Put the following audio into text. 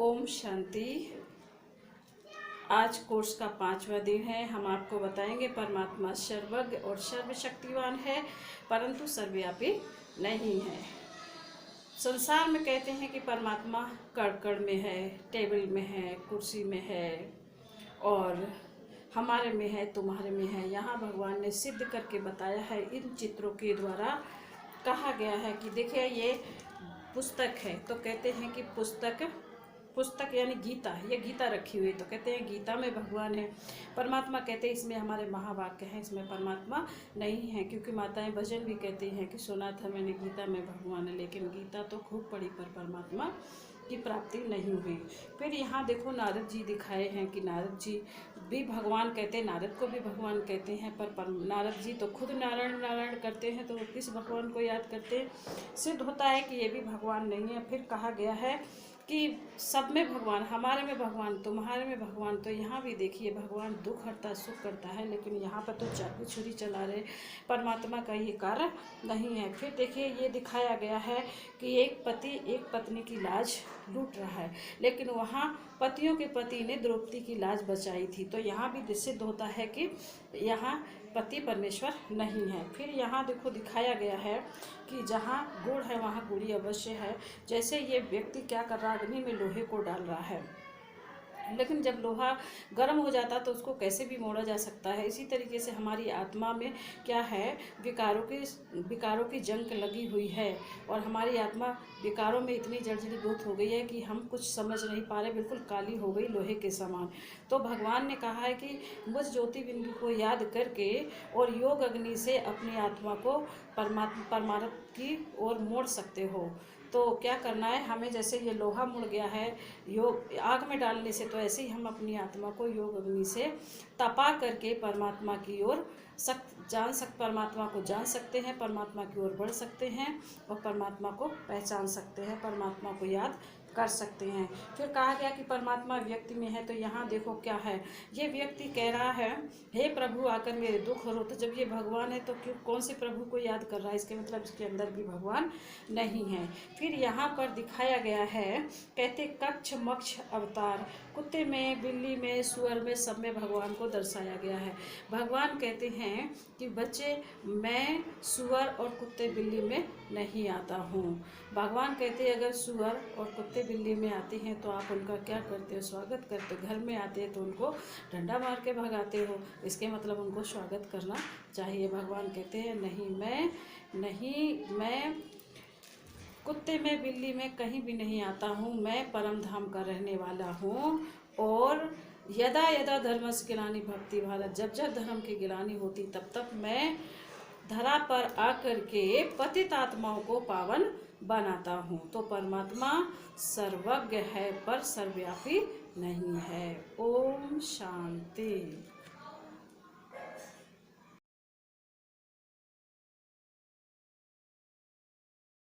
ओम शांति। आज कोर्स का 5वां दिन है। हम आपको बताएंगे परमात्मा सर्वज्ञ और सर्वशक्तिवान है, परंतु सर्वव्यापी नहीं है। संसार में कहते हैं कि परमात्मा कड़ में है, टेबल में है, कुर्सी में है और हमारे में है, तुम्हारे में है। यहाँ भगवान ने सिद्ध करके बताया है, इन चित्रों के द्वारा कहा गया है कि देखिए ये पुस्तक है, तो कहते हैं कि पुस्तक यानी गीता, ये गीता रखी हुई, तो कहते हैं गीता में भगवान है। परमात्मा कहते हैं इसमें हमारे महावाक्य हैं, इसमें परमात्मा नहीं है, क्योंकि माताएं भजन भी कहती हैं कि सुना था मैंने गीता में भगवान है, लेकिन गीता तो खूब पढ़ी पर परमात्मा की प्राप्ति नहीं हुई। फिर यहाँ देखो नारद जी दिखाए हैं कि नारद जी भी भगवान कहते हैं, नारद को भी भगवान कहते हैं, पर नारद जी तो खुद नारायण नारायण करते हैं, तो किस भगवान को याद करते हैं। सिद्ध होता है कि ये भी भगवान नहीं है। फिर कहा गया है कि सब में भगवान, हमारे में भगवान, तुम्हारे में भगवान। तो यहाँ भी देखिए भगवान दुख हरता सुख करता है, लेकिन यहाँ पर तो चाकू छुरी चला रहे, परमात्मा का ये कार्य नहीं है। फिर देखिए ये दिखाया गया है कि एक पति एक पत्नी की लाज लूट रहा है, लेकिन वहाँ पतियों के पति ने द्रौपदी की लाज बचाई थी। तो यहाँ भी सिद्ध होता है कि यहाँ पति परमेश्वर नहीं है। फिर यहाँ देखो दिखाया गया है कि जहाँ गुड़ है वहाँ गुड़ी अवश्य है। जैसे ये व्यक्ति क्या कर रहा है, अग्नि में लोहे को डाल रहा है, लेकिन जब लोहा गर्म हो जाता तो उसको कैसे भी मोड़ा जा सकता है। इसी तरीके से हमारी आत्मा में क्या है, विकारों की जंग लगी हुई है, और हमारी आत्मा विकारों में इतनी जर्जरीभूत हो गई है कि हम कुछ समझ नहीं पा रहे, बिल्कुल काली हो गई लोहे के समान। तो भगवान ने कहा है कि मुझ ज्योति बिंदु को याद करके और योग अग्नि से अपनी आत्मा को परमात्मा की ओर मोड़ सकते हो। तो क्या करना है हमें, जैसे ये लोहा मुड़ गया है योग आग में डालने से, तो ऐसे ही हम अपनी आत्मा को योग अग्नि से तपा करके परमात्मा की ओर परमात्मा को जान सकते हैं, परमात्मा की ओर बढ़ सकते हैं और परमात्मा को पहचान सकते हैं, परमात्मा को याद कर सकते हैं। फिर कहा गया कि परमात्मा व्यक्ति में है, तो यहाँ देखो क्या है, ये व्यक्ति कह रहा है हे प्रभु आकर मेरे दुख हरो। तो जब ये भगवान है तो क्यों कौन से प्रभु को याद कर रहा है, इसके मतलब इसके अंदर भी भगवान नहीं है। फिर यहाँ पर दिखाया गया है, कहते कक्ष मक्ष अवतार, कुत्ते में, बिल्ली में, सुअर में, सब में भगवान को दर्शाया गया है। भगवान कहते हैं कि बच्चे मैं सुअर और कुत्ते बिल्ली में नहीं आता हूँ। भगवान कहते हैं अगर सुअर और कुत्ते बिल्ली में आते हैं तो आप उनका क्या करते हो, स्वागत करते हो। घर में आते हैं तो उनको डंडा मार के भगाते हो, इसके मतलब उनको स्वागत करना चाहिए। भगवान कहते हैं नहीं, मैं कुत्ते में बिल्ली में कहीं भी नहीं आता हूँ, मैं परम धाम का रहने वाला हूँ। और यदा यदा धर्मस्य ग्लानि भक्ति भारत, जब जब धर्म की गिलानी होती तब तब मैं धरा पर आकर के पतित आत्माओं को पावन बनाता हूँ। तो परमात्मा सर्वज्ञ है पर सर्वव्यापी नहीं है। ओम शांति।